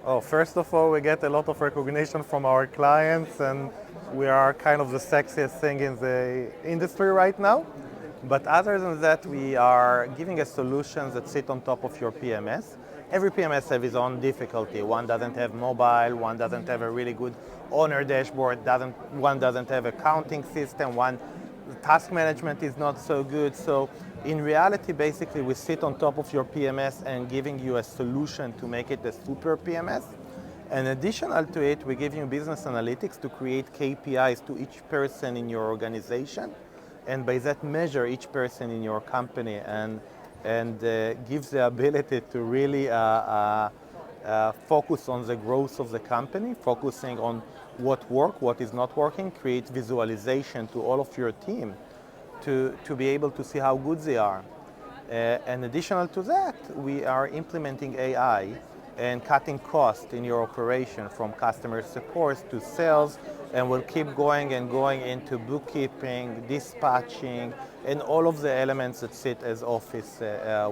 Oh, first of all, we get a lot of recognition from our clients, and we are kind of the sexiest thing in the industry right now. But other than that, we are giving a solutions that sit on top of your PMS. Every PMS has its own difficulty. One doesn't have mobile, one doesn't have a really good owner dashboard, one doesn't have accounting system, one task management is not so good. So in reality, basically, we sit on top of your PMS and giving you a solution to make it a super PMS. And additional to it, we give you business analytics to create KPIs to each person in your organization, and by that measure each person in your company, and gives the ability to really focus on the growth of the company, focusing on what works, what is not working, create visualization to all of your team to be able to see how good they are. And additional to that, we are implementing AI and cutting costs in your operation from customer support to sales, and we'll keep going and going into bookkeeping, dispatching, and all of the elements that sit as office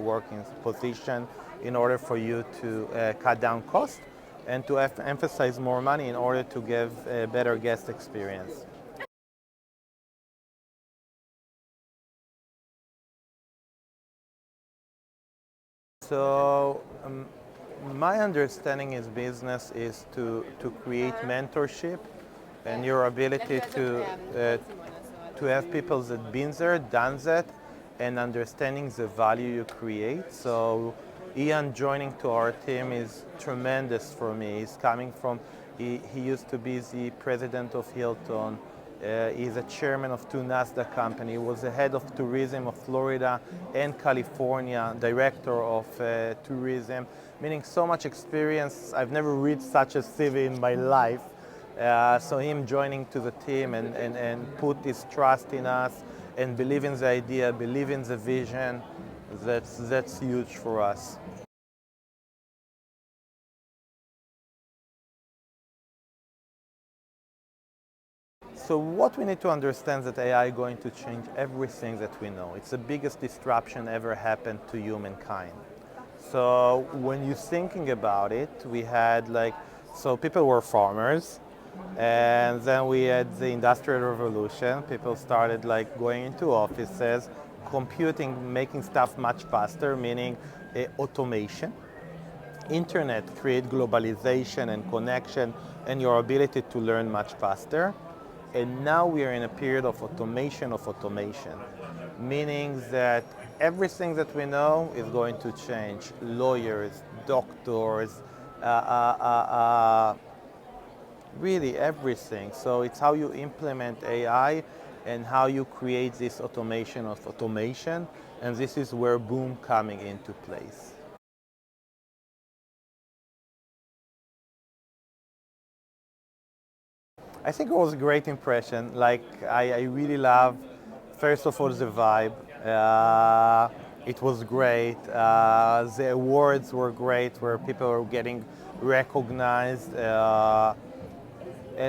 working position in order for you to cut down costs and to emphasize more money in order to give a better guest experience. So my understanding is business is to create mentorship and your ability to have people that been there, done that, and understanding the value you create. So Ian joining to our team is tremendous for me. He's coming from, he used to be the president of Hilton. He's a chairman of 2 NASDAQ companies. He was the head of tourism of Florida and California, director of tourism, meaning so much experience. I've never read such a CV in my life. So him joining to the team and put his trust in us and believe in the idea, believe in the vision, that's huge for us. So what we need to understand is that AI is going to change everything that we know. It's the biggest disruption ever happened to humankind. So when you're thinking about it, we had so people were farmers, and then we had the Industrial Revolution. People started going into offices, computing, making stuff much faster, meaning automation. Internet create globalization and connection and your ability to learn much faster. And now we are in a period of automation, meaning that everything that we know is going to change. Lawyers, doctors, really everything. So it's how you implement AI and how you create this automation of automation, and this is where boom coming into place. I think it was a great impression. I really love, first of all, the vibe. It was great. The awards were great, where people were getting recognized. And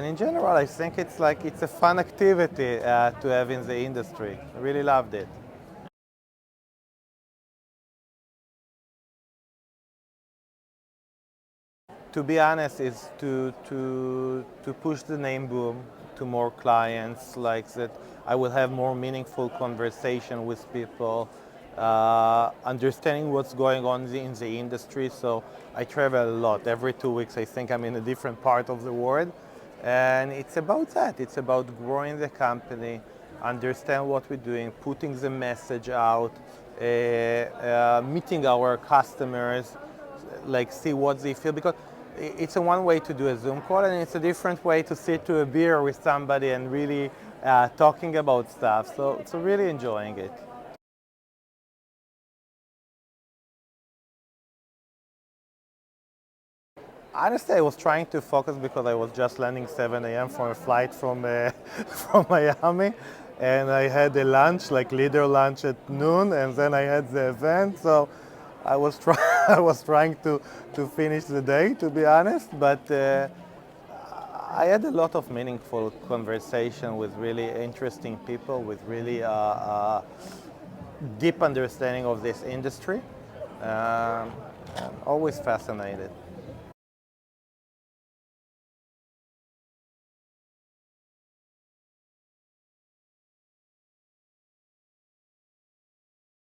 in general, I think it's a fun activity to have in the industry. I really loved it. To be honest, is to push the name boom to more clients, like that I will have more meaningful conversation with people, understanding what's going on in the industry. So I travel a lot. Every 2 weeks I think I'm in a different part of the world. And it's about that. It's about growing the company, understand what we're doing, putting the message out, meeting our customers, see what they feel, because it's a one way to do a Zoom call, and it's a different way to sit to a beer with somebody and really talking about stuff. So really enjoying it. Honestly, I was trying to focus because I was just landing 7 a.m. from a flight from from Miami, and I had a lunch, leader lunch at noon, and then I had the event. So I was I was trying to finish the day, to be honest, but I had a lot of meaningful conversation with really interesting people with really deep understanding of this industry. I'm always fascinated.